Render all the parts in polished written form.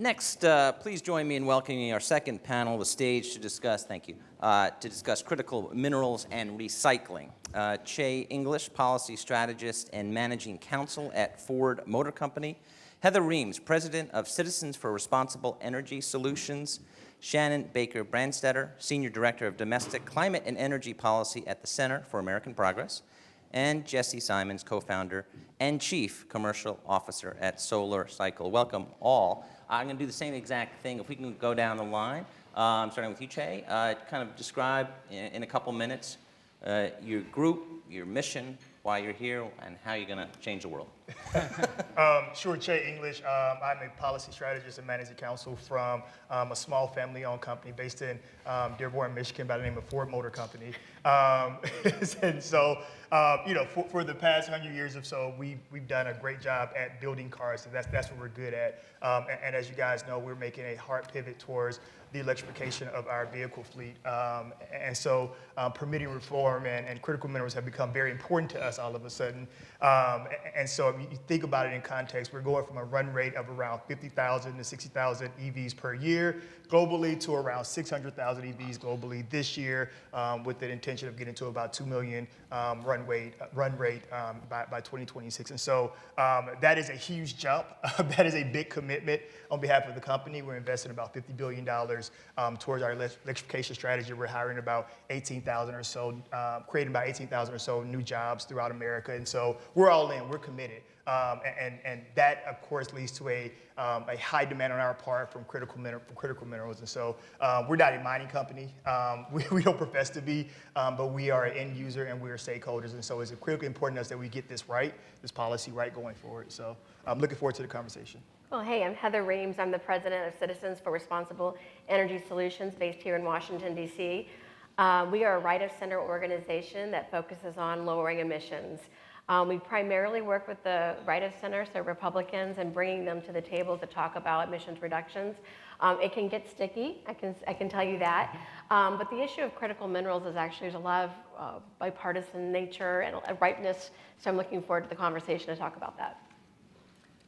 Next, please join me in welcoming our second panel, the stage to discuss, thank you, to discuss critical minerals and recycling. Chay English, policy strategist and managing counsel at Ford Motor Company. Heather Reams, president of Citizens for Responsible Energy Solutions. Shannon Baker-Branstetter, senior director of domestic climate and energy policy at the Center for American Progress. And Jesse Simons, co-founder and chief commercial officer at SOLARCYCLE. Welcome all. I'm going to do the same exact thing. If we can go down the line, starting with you, Chay, kind of describe in a couple minutes your group, your mission, why you're here, and how you're going to change the world. Sure, Chay English. I'm a policy strategist and managing counsel from a small family-owned company based in Dearborn, Michigan, by the name of Ford Motor Company. And so, for the past 100 years or so, we've done a great job at building cars, and that's what we're good at. And as you guys know, we're making a hard pivot towards the electrification of our vehicle fleet. And so permitting reform and critical minerals have become very important to us all of a sudden. And so if you think about it in context, we're going from a run rate of around 50,000 to 60,000 EVs per year globally to around 600,000 EVs globally this year, with the intention of getting to about 2 million run rate by 2026. And so that is a huge jump. That is a big commitment on behalf of the company. We're investing about $50 billion towards our electrification strategy. We're hiring about 18,000 or so, creating about 18,000 or so new jobs throughout America. And so we're all in, we're committed. And that, of course, leads to a high demand on our part from critical minerals. And so we're not a mining company. We don't profess to be, but we are an end user and we are stakeholders. And so it's critically important to us that we get this right, this policy right going forward. So I'm looking forward to the conversation. Well, hey, I'm Heather Reams. I'm the president of Citizens for Responsible Energy Solutions based here in Washington, D.C. We are a right-of-center organization that focuses on lowering emissions. We primarily work with the right-of-center, so Republicans, and bringing them to the table to talk about emissions reductions. It can get sticky, I can tell you that. But the issue of critical minerals is actually, there's a lot of bipartisan nature and ripeness, so I'm looking forward to the conversation to talk about that.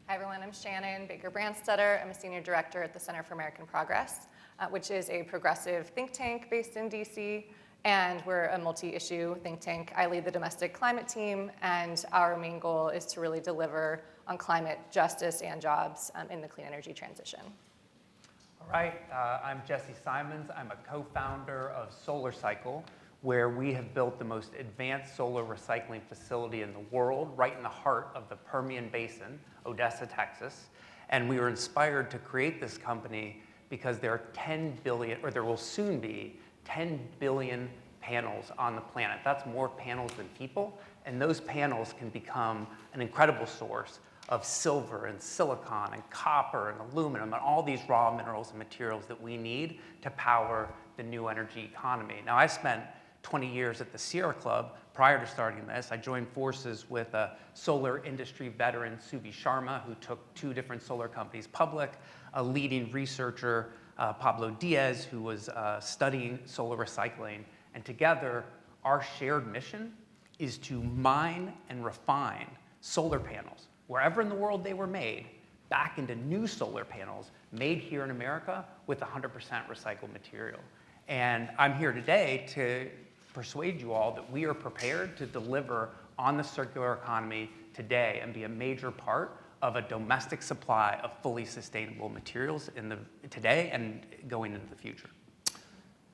Hi everyone, I'm Shannon Baker-Branstetter. I'm a senior director at the Center for American Progress, which is a progressive think tank based in DC, and we're a multi-issue think tank. I lead the domestic climate team, and our main goal is to really deliver on climate justice and jobs in the clean energy transition. All right, I'm Jesse Simons. I'm a co-founder of SOLARCYCLE, where we have built the most advanced solar recycling facility in the world, right in the heart of the Permian Basin, Odessa, Texas. And we were inspired to create this company because there are 10 billion, or there will soon be 10 billion panels on the planet. That's more panels than people, and those panels can become an incredible source of silver and silicon and copper and aluminum and all these raw minerals and materials that we need to power the new energy economy. Now, I spent 20 years at the Sierra Club prior to starting this. I joined forces with a solar industry veteran, Subi Sharma, who took 2 different solar companies public, a leading researcher, Pablo Diaz, who was studying solar recycling. And together, our shared mission is to mine and refine solar panels, wherever in the world they were made, back into new solar panels made here in America with 100% recycled material. And I'm here today to persuade you all that we are prepared to deliver on the circular economy today and be a major part of a domestic supply of fully sustainable materials today and going into the future.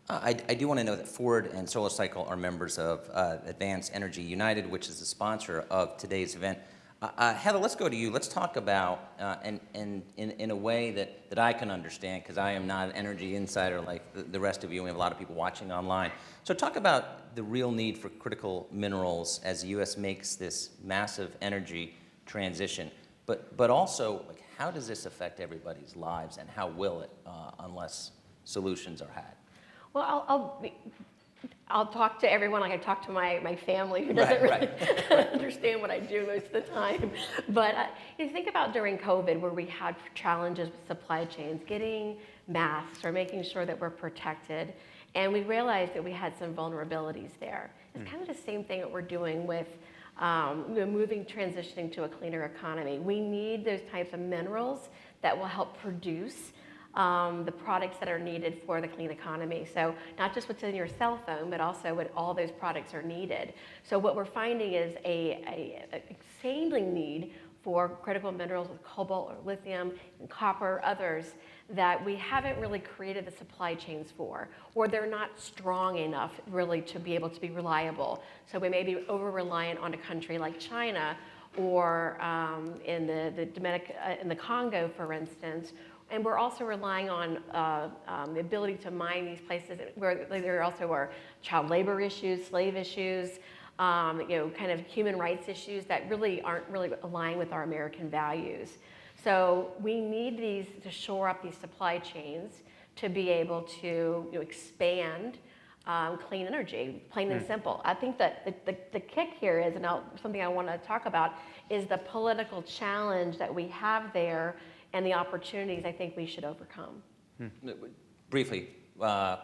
I do want to know that Ford and SolarCycle are members of Advanced Energy United, which is the sponsor of today's event. Heather, let's go to you. Let's talk about, and in a way that I can understand, because I am not an energy insider like the rest of you, and we have a lot of people watching online. So talk about the real need for critical minerals as the U.S. makes this massive energy transition, but also, like, how does this affect everybody's lives, and how will it unless solutions are had? Well, I'll talk to everyone like I talk to my family, who doesn't really understand what I do most of the time. But you think about during COVID, where we had challenges with supply chains, getting masks or making sure that we're protected, and we realized that we had some vulnerabilities there. It's kind of the same thing that we're doing with transitioning to a cleaner economy. We need those types of minerals that will help produce the products that are needed for the clean economy. So not just what's in your cell phone, but also what all those products are needed. So what we're finding is a insanely need for critical minerals with cobalt or lithium and copper, others that we haven't really created the supply chains for, or they're not strong enough really to be able to be reliable. So we may be over-reliant on a country like China or in the Congo, for instance. And we're also relying on the ability to mine these places where there also are child labor issues, slave issues, kind of human rights issues that really aren't really aligned with our American values. So we need these to shore up these supply chains to be able to expand clean energy, plain and simple. I think that the kick here is, and something I want to talk about, is the political challenge that we have there and the opportunities I think we should overcome. Briefly, the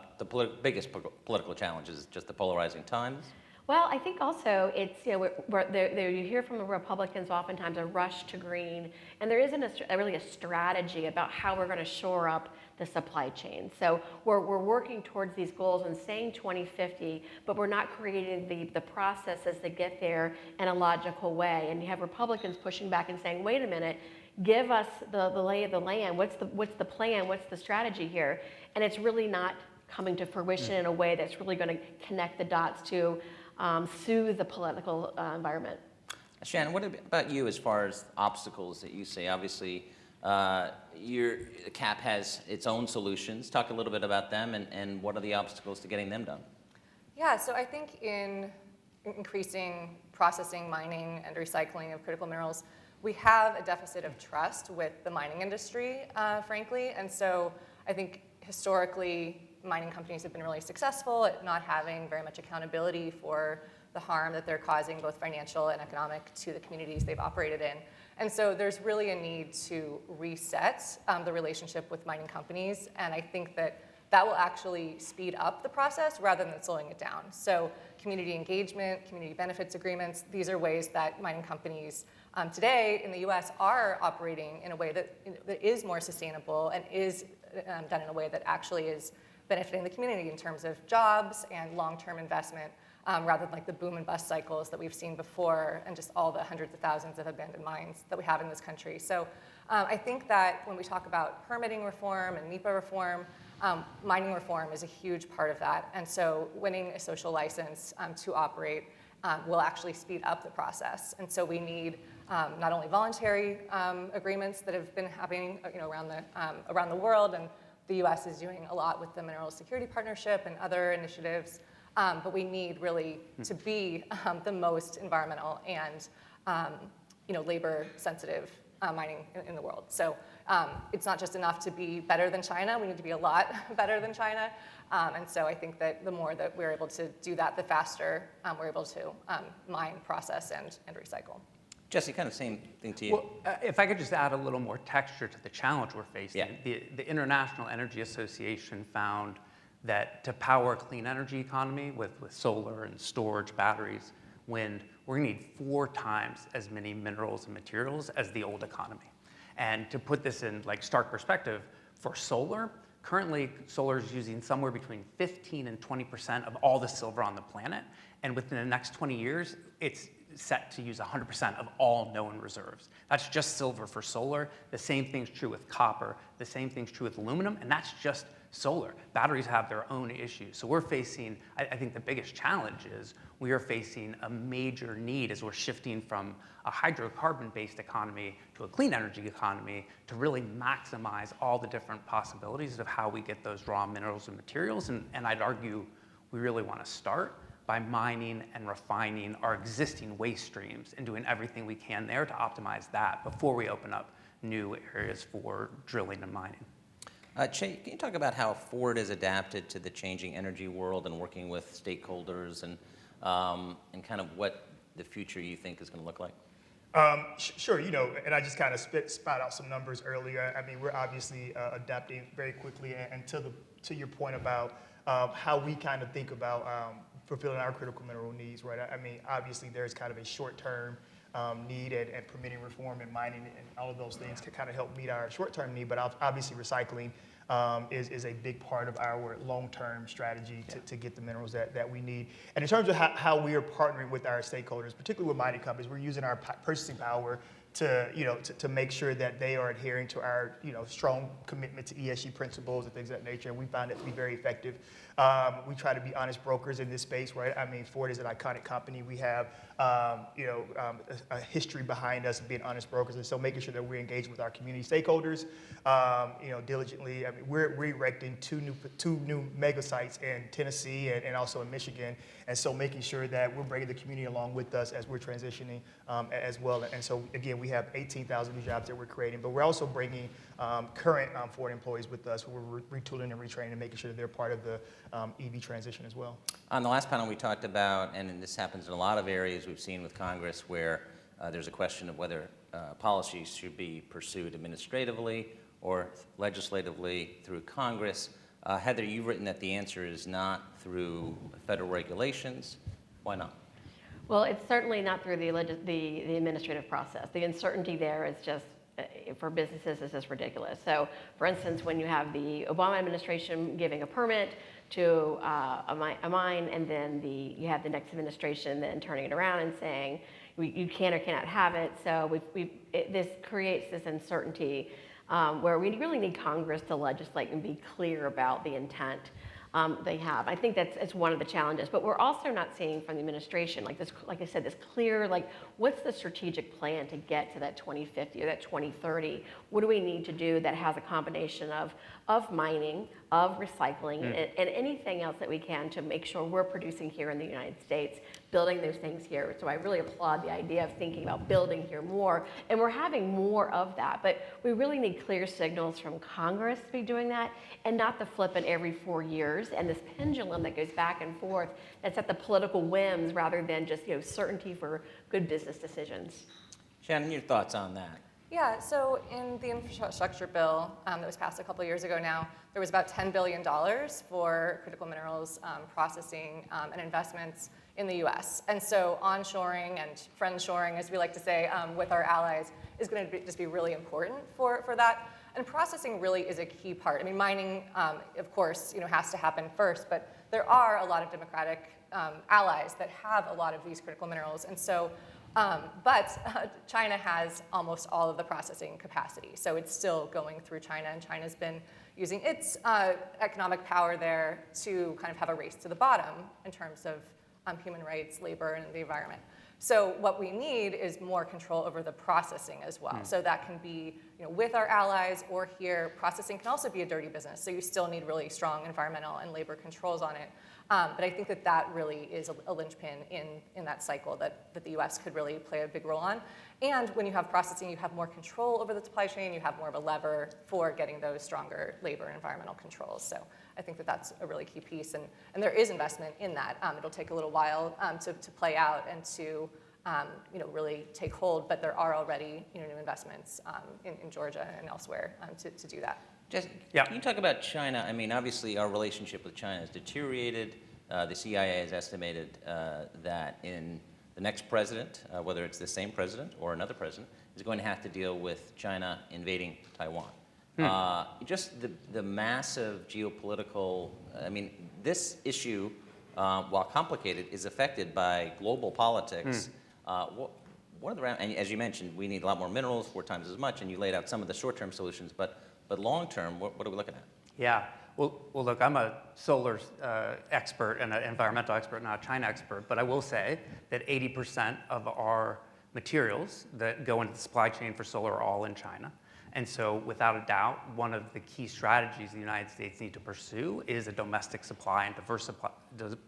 biggest political challenge is just the polarizing times. Well, I think also it's, you hear from the Republicans oftentimes a rush to green, and there isn't really a strategy about how we're going to shore up the supply chain. So we're working towards these goals and saying 2050, but we're not creating the processes to get there in a logical way. And you have Republicans pushing back and saying, wait a minute, give us the lay of the land. What's the plan? What's the strategy here? And it's really not coming to fruition in a way that's really going to connect the dots to soothe the political environment. Shannon, what about you as far as obstacles that you see? Obviously, the CAP has its own solutions. Talk a little bit about them and what are the obstacles to getting them done? Yeah, so I think in increasing processing, mining, and recycling of critical minerals, we have a deficit of trust with the mining industry, frankly. And so I think historically, mining companies have been really successful at not having very much accountability for the harm that they're causing, both financial and economic, to the communities they've operated in. And so there's really a need to reset the relationship with mining companies, and I think that will actually speed up the process rather than slowing it down. So community engagement, community benefits agreements, these are ways that mining companies today in the US are operating in a way that is more sustainable and is done in a way that actually is benefiting the community in terms of jobs and long-term investment, rather than like the boom and bust cycles that we've seen before and just all the hundreds of thousands of abandoned mines that we have in this country. So I think that when we talk about permitting reform and NEPA reform, mining reform is a huge part of that. And so winning a social license to operate will actually speed up the process. And so we need not only voluntary agreements that have been happening around the world, and the US is doing a lot with the Mineral Security Partnership and other initiatives, but we need really to be the most environmental and labor-sensitive mining in the world. So it's not just enough to be better than China, we need to be a lot better than China. And so I think that the more that we're able to do that, the faster we're able to mine, process, and recycle. Jesse, kind of same thing to you. Well, if I could just add a little more texture to the challenge we're facing. Yeah. The International Energy Association found that to power a clean energy economy with solar and storage, batteries, wind, we're going to need 4 times as many minerals and materials as the old economy. And to put this in like stark perspective, for solar, currently solar is using somewhere between 15 and 20% of all the silver on the planet. And within the next 20 years, it's set to use 100% of all known reserves. That's just silver for solar. The same thing's true with copper. The same thing's true with aluminum, and that's just solar. Batteries have their own issues. So we're facing, I think the biggest challenge is we are facing a major need as we're shifting from a hydrocarbon-based economy to a clean energy economy to really maximize all the different possibilities of how we get those raw minerals and materials. And I'd argue we really want to start by mining and refining our existing waste streams and doing everything we can there to optimize that before we open up new areas for drilling and mining. Chay, can you talk about how Ford has adapted to the changing energy world and working with stakeholders and kind of what the future you think is going to look like? Sure, and I just kind of spot out some numbers earlier. I mean, we're obviously adapting very quickly, and to your point about how we kind of think about fulfilling our critical mineral needs, right? I mean, obviously there's kind of a short-term need and permitting reform and mining and all of those things to kind of help meet our short-term need. But obviously recycling is a big part of our long-term strategy to get the minerals that we need. And in terms of how we are partnering with our stakeholders, particularly with mining companies, we're using our purchasing power to make sure that they are adhering to our strong commitment to ESG principles and things of that nature, and we found it to be very effective. We try to be honest brokers in this space, right? I mean, Ford is an iconic company. We have a history behind us of being honest brokers, and so making sure that we're engaged with our community stakeholders, diligently. I mean, we're erecting two new mega sites in Tennessee and also in Michigan, and so making sure that we're bringing the community along with us as we're transitioning as well. And so again, we have 18,000 new jobs that we're creating, but we're also bringing current Ford employees with us who we're retooling and retraining and making sure that they're part of the EV transition as well. On the last panel, we talked about, and this happens in a lot of areas we've seen with Congress, where there's a question of whether policies should be pursued administratively or legislatively through Congress. Heather, you've written that the answer is not through federal regulations. Why not? Well, it's certainly not through the administrative process. The uncertainty there is just, for businesses, is just ridiculous. So, for instance, when you have the Obama administration giving a permit to a mine, and then you have the next administration then turning it around and saying you can or cannot have it. So this creates this uncertainty where we really need Congress to legislate and be clear about the intent they have. I think it's one of the challenges, but we're also not seeing from the administration, like I said, this clear, what's the strategic plan to get to that 2050 or that 2030? What do we need to do that has a combination of mining, of recycling, and anything else that we can to make sure we're producing here in the United States, building those things here. So I really applaud the idea of thinking about building here more, and we're having more of that, but we really need clear signals from Congress to be doing that, and not the flippant every 4 years, and this pendulum that goes back and forth that's at the political whims rather than just certainty for good business decisions. Shannon, your thoughts on that? Yeah, so in the infrastructure bill that was passed a couple years ago now, there was about $10 billion for critical minerals processing and investments in the US. And so onshoring and friendshoring, as we like to say, with our allies is going to just be really important for that. And processing really is a key part. I mean, mining, of course, has to happen first, but there are a lot of democratic allies that have a lot of these critical minerals. And so but China has almost all of the processing capacity, so it's still going through China, and China's been using its economic power there to kind of have a race to the bottom in terms of human rights, labor, and the environment. So what we need is more control over the processing as well. So that can be with our allies or here. Processing can also be a dirty business, so you still need really strong environmental and labor controls on it. But I think that really is a linchpin in that cycle that the US could really play a big role on. And when you have processing, you have more control over the supply chain, you have more of a lever for getting those stronger labor and environmental controls. So I think that's a really key piece, and there is investment in that. It'll take a little while to play out and to really take hold, but there are already new investments in Georgia and elsewhere to do that. Jesse, Yeah. Can you talk about China? I mean, obviously, our relationship with China has deteriorated. The CIA has estimated that in the next president, whether it's the same president or another president, is going to have to deal with China invading Taiwan. Just the massive geopolitical, I mean, this issue, while complicated, is affected by global politics. What are the, and as you mentioned, we need a lot more minerals, 4 times as much, and you laid out some of the short-term solutions, but long-term, what are we looking at? Yeah. Well, look, I'm a solar expert and an environmental expert, not a China expert, but I will say that 80% of our materials that go into the supply chain for solar are all in China. And so, without a doubt, one of the key strategies the United States need to pursue is a domestic supply and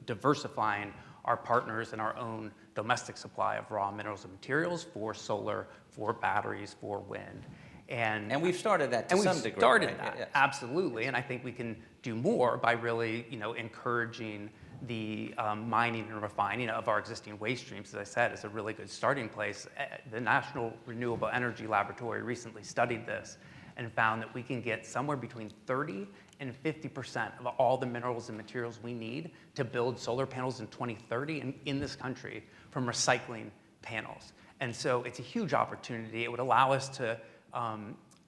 diversifying our partners and our own domestic supply of raw minerals and materials for solar, for batteries, for wind. And we've started that to some degree. And we've started right? that, Yes. absolutely. And I think we can do more by really, encouraging the mining and refining of our existing waste streams. As I said, is a really good starting place. The National Renewable Energy Laboratory recently studied this and found that we can get somewhere between 30 and 50% of all the minerals and materials we need to build solar panels in 2030 in this country from recycling panels. And so it's a huge opportunity. It would allow us to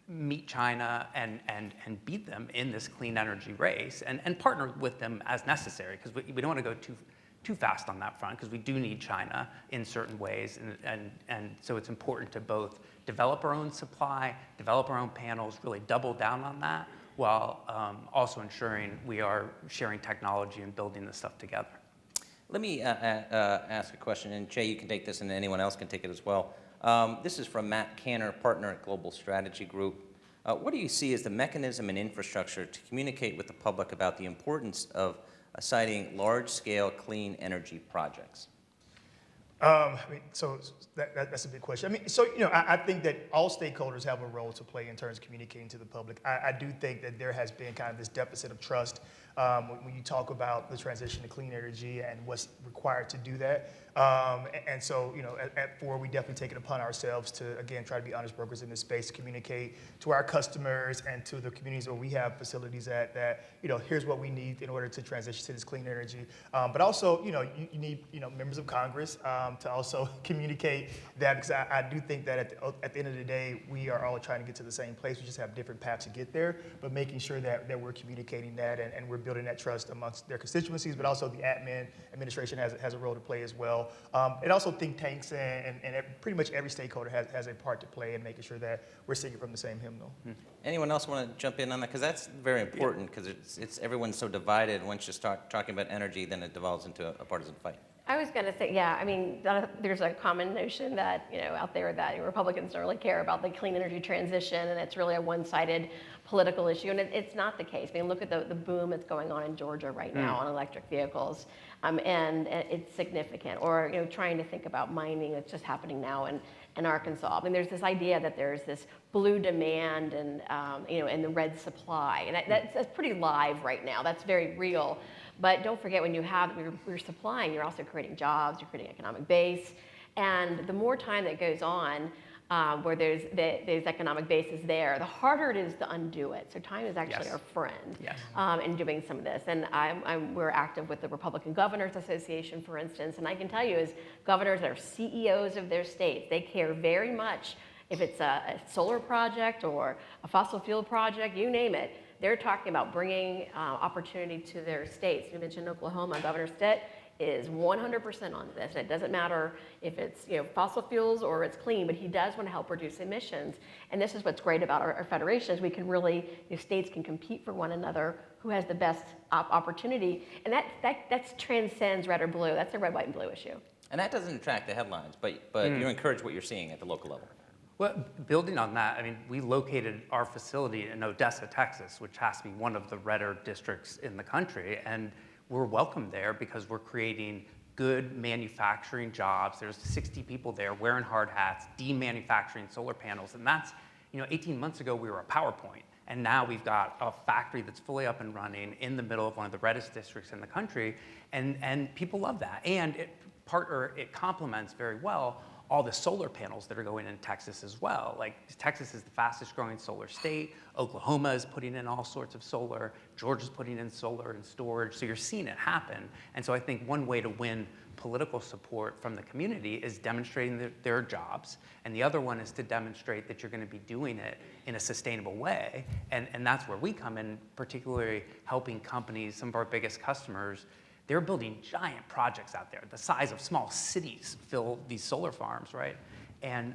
meet China and beat them in this clean energy race and partner with them as necessary, because we don't want to go too fast on that front, because we do need China in certain ways. And so it's important to both develop our own supply, develop our own panels, really double down on that, while also ensuring we are sharing technology and building this stuff together. Let me ask a question, and Chay, you can take this, and anyone else can take it as well. This is from Matt Canner, partner at Global Strategy Group. What do you see as the mechanism and infrastructure to communicate with the public about the importance of citing large-scale clean energy projects? So that's a big question. I think that all stakeholders have a role to play in terms of communicating to the public. I do think that there has been kind of this deficit of trust when you talk about the transition to clean energy and what's required to do that. And so, at Ford, we definitely take it upon ourselves to, again, try to be honest brokers in this space, to communicate to our customers and to the communities where we have facilities that here's what we need in order to transition to this clean energy. But also, you need, members of Congress to also communicate that, because I do think that at the end of the day, we are all trying to get to the same place. We just have different paths to get there, but making sure that we're communicating that and we're building that trust amongst their constituencies, but also the administration has a role to play as well. And also think tanks and pretty much every stakeholder has a part to play in making sure that we're singing from the same hymnal. Anyone else want to jump in on that? Because that's very important, because it's everyone's so divided. Once you start talking about energy, then it devolves into a partisan fight. I was going to say, there's a common notion that, out there that Republicans don't really care about the clean energy transition, and it's really a one-sided political issue, and it's not the case. Look at the boom that's going on in Georgia right now on electric vehicles, and it's significant. Or, trying to think about mining that's just happening now in Arkansas. There's this idea that there's this blue demand and, and the red supply, and that's pretty live right now. That's very real. But don't forget, when we're supplying, you're also creating jobs, you're creating economic base. And the more time that goes on where there's economic bases there, the harder it is to undo it. So time is actually our friend in doing some of this. And we're active with the Republican Governors Association, for instance. And I can tell you, as governors that are CEOs of their states, they care very much if it's a solar project or a fossil fuel project, you name it. They're talking about bringing opportunity to their states. You mentioned Oklahoma. Governor Stitt is 100% on this. And it doesn't matter if it's fossil fuels or it's clean, but he does want to help reduce emissions. And this is what's great about our federation, is we can really, states can compete for one another, who has the best opportunity. And that transcends red or blue. That's a red, white, and blue issue. And that doesn't attract the headlines, but you encourage what you're seeing at the local level. Well, building on that, we located our facility in Odessa, Texas, which has to be one of the redder districts in the country. And we're welcome there because we're creating good manufacturing jobs. There's 60 people there wearing hard hats, demanufacturing solar panels. And that's, 18 months ago, we were a PowerPoint. And now we've got a factory that's fully up and running in the middle of one of the reddest districts in the country. And people love that. And it complements very well all the solar panels that are going in Texas as well. Like, Texas is the fastest growing solar state. Oklahoma is putting in all sorts of solar. Georgia's putting in solar and storage. So you're seeing it happen. And so I think one way to win political support from the community is demonstrating their jobs. And the other one is to demonstrate that you're going to be doing it in a sustainable way. And that's where we come in, particularly helping companies, some of our biggest customers. They're building giant projects out there. The size of small cities fill these solar farms, right? And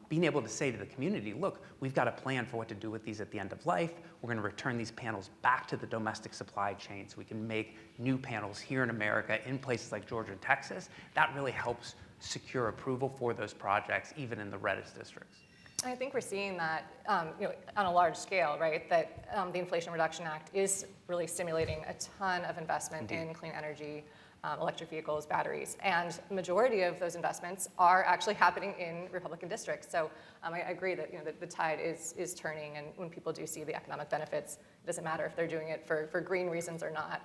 being able to say to the community, look, we've got a plan for what to do with these at the end of life. We're going to return these panels back to the domestic supply chain so we can make new panels here in America in places like Georgia and Texas. That really helps secure approval for those projects, even in the reddest districts. I think we're seeing that on a large scale, right? That the Inflation Reduction Act is really stimulating a ton of investment in clean energy, electric vehicles, batteries. And the majority of those investments are actually happening in Republican districts. So I agree that the tide is turning, and when people do see the economic benefits, it doesn't matter if they're doing it for green reasons or not.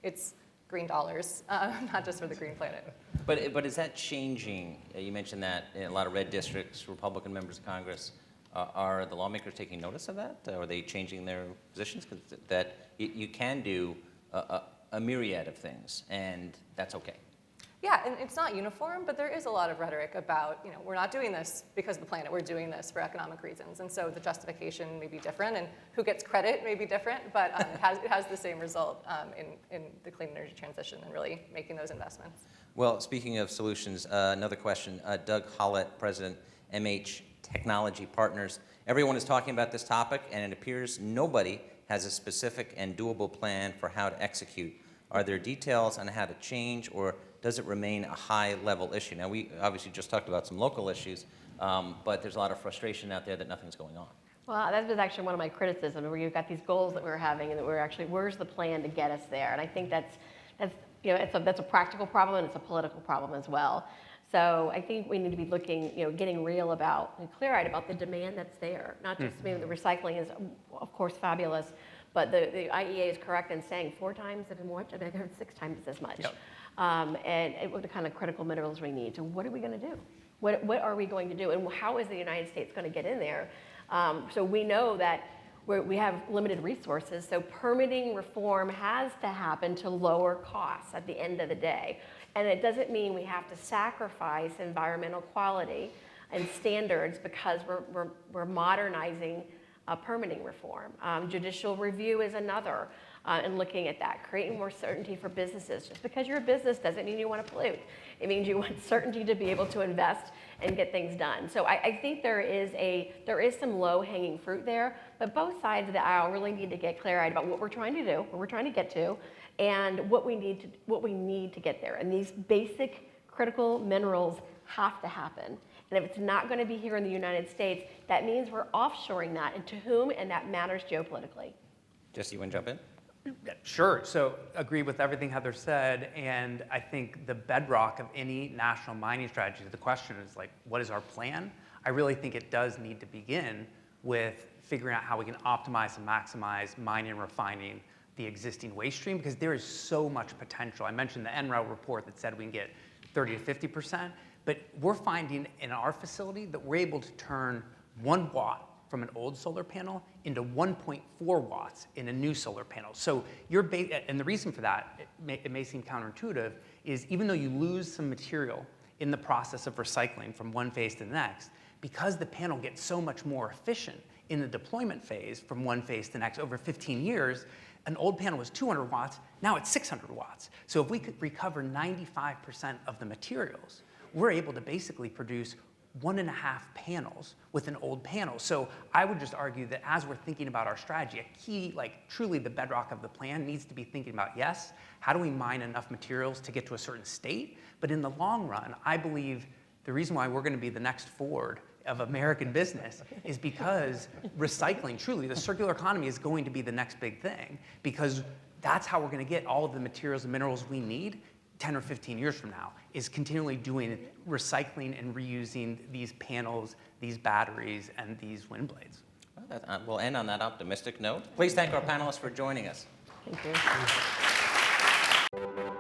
It's green dollars, not just for the green planet. But is that changing? You mentioned that in a lot of red districts, Republican members of Congress, are the lawmakers taking notice of that? Are they changing their positions? Because that you can do a myriad of things, and that's okay. Yeah, and it's not uniform, but there is a lot of rhetoric about, we're not doing this because of the planet, we're doing this for economic reasons. And so the justification may be different, and who gets credit may be different, but it has the same result in the clean energy transition and really making those investments. Well, speaking of solutions, another question. Doug Hollett, President, MH Technology Partners. Everyone is talking about this topic, and it appears nobody has a specific and doable plan for how to execute. Are there details on how to change, or does it remain a high-level issue? Now, we obviously just talked about some local issues, but there's a lot of frustration out there that nothing's going on. Well, that was actually one of my criticisms, where you've got these goals that we're having, and that we're actually, where's the plan to get us there? And I think that's a practical problem, and it's a political problem as well. So I think we need to be looking, getting real about and clear-eyed about the demand that's there. Not just, the recycling is, of course, fabulous, but the IEA is correct in saying 4 times as much. I think I heard 6 times as much. Yep. And what the kind of critical minerals we need. So what are we going to do? What are we going to do? And how is the United States going to get in there? So we know that we have limited resources, so permitting reform has to happen to lower costs at the end of the day. And it doesn't mean we have to sacrifice environmental quality and standards because we're modernizing permitting reform. Judicial review is another, and looking at that, creating more certainty for businesses. Just because you're a business doesn't mean you want to pollute. It means you want certainty to be able to invest and get things done. So I think there is some low-hanging fruit there, but both sides of the aisle really need to get clear-eyed about what we're trying to do, what we're trying to get to, and what we need to get there. And these basic critical minerals have to happen. And if it's not going to be here in the United States, that means we're offshoring that, and to whom, and that matters geopolitically. Jesse, you want to jump in? Yeah, sure. So agree with everything Heather said, and I think the bedrock of any national mining strategy, the question is what is our plan? I really think it does need to begin with figuring out how we can optimize and maximize mining and refining the existing waste stream, because there is so much potential. I mentioned the NREL report that said we can get 30 to 50%, but we're finding in our facility that we're able to turn 1 watt from an old solar panel into 1.4 watts in a new solar panel. So and the reason for that, it may seem counterintuitive, is even though you lose some material in the process of recycling from one phase to the next, because the panel gets so much more efficient in the deployment phase from one phase to the next over 15 years, an old panel was 200 watts, now it's 600 watts. So if we could recover 95% of the materials, we're able to basically produce 1.5 panels with an old panel. So I would just argue that as we're thinking about our strategy, a key, truly the bedrock of the plan needs to be thinking about, yes, how do we mine enough materials to get to a certain state? But in the long run, I believe the reason why we're going to be the next Ford of American business is because recycling, truly, the circular economy is going to be the next big thing, because that's how we're going to get all of the materials and minerals we need 10 or 15 years from now, is continually doing recycling and reusing these panels, these batteries, and these wind blades. Well, we'll end on that optimistic note. Please thank our panelists for joining us. Thank you.